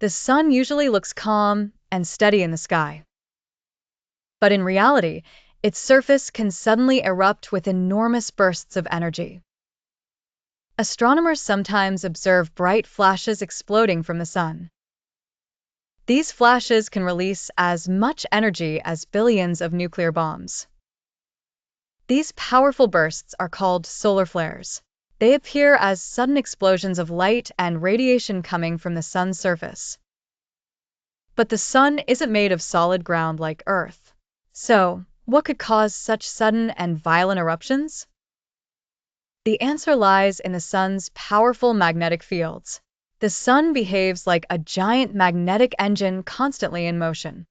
The sun usually looks calm and steady in the sky. But in reality, its surface can suddenly erupt with enormous bursts of energy. Astronomers sometimes observe bright flashes exploding from the sun. These flashes can release as much energy as billions of nuclear bombs. These powerful bursts are called solar flares. They appear as sudden explosions of light and radiation coming from the sun's surface. But the sun isn't made of solid ground like Earth. So, what could cause such sudden and violent eruptions? The answer lies in the sun's powerful magnetic fields. The sun behaves like a giant magnetic engine constantly in motion.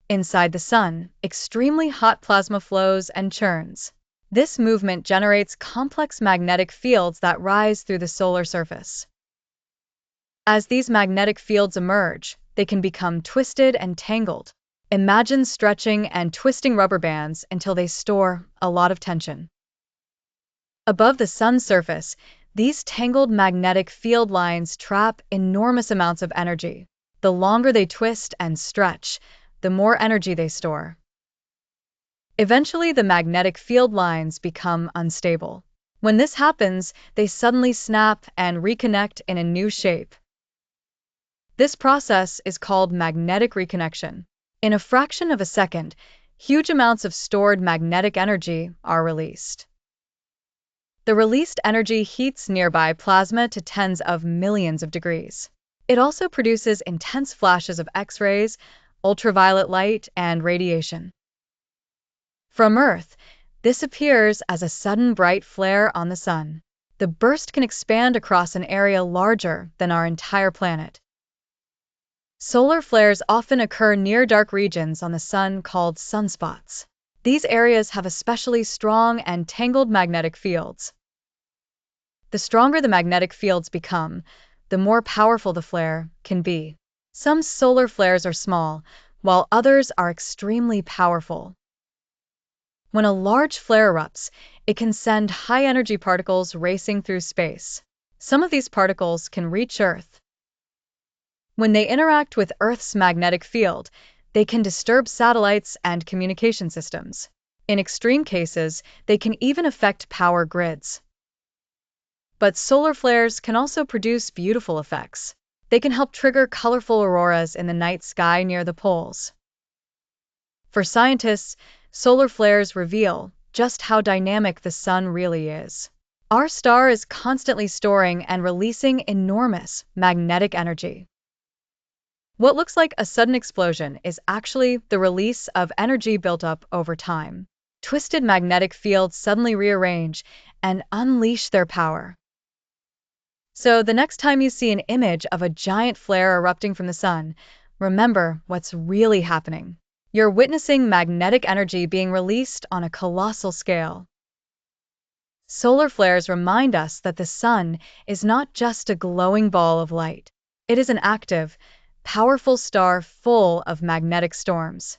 Inside the sun, extremely hot plasma flows and churns. This movement generates complex magnetic fields that rise through the solar surface. As these magnetic fields emerge, they can become twisted and tangled. Imagine stretching and twisting rubber bands until they store a lot of tension. Above the sun's surface, these tangled magnetic field lines trap enormous amounts of energy. The longer they twist and stretch, the more energy they store. Eventually, the magnetic field lines become unstable. When this happens, they suddenly snap and reconnect in a new shape. This process is called magnetic reconnection. In a fraction of a second, huge amounts of stored magnetic energy are released. The released energy heats nearby plasma to tens of millions of degrees. It also produces intense flashes of X-rays, ultraviolet light, and radiation. From Earth, this appears as a sudden bright flare on the sun. The burst can expand across an area larger than our entire planet. Solar flares often occur near dark regions on the sun called sunspots. These areas have especially strong and tangled magnetic fields. The stronger the magnetic fields become, the more powerful the flare can be. Some solar flares are small, while others are extremely powerful. When a large flare erupts, it can send high-energy particles racing through space. Some of these particles can reach Earth. When they interact with Earth's magnetic field, they can disturb satellites and communication systems. In extreme cases, they can even affect power grids. But solar flares can also produce beautiful effects. They can help trigger colorful auroras in the night sky near the poles. For scientists, solar flares reveal just how dynamic the sun really is. Our star is constantly storing and releasing enormous magnetic energy. What looks like a sudden explosion is actually the release of energy built up over time. Twisted magnetic fields suddenly rearrange and unleash their power. So the next time you see an image of a giant flare erupting from the sun, remember what's really happening. You're witnessing magnetic energy being released on a colossal scale. Solar flares remind us that the sun is not just a glowing ball of light. It is an active, powerful star full of magnetic storms.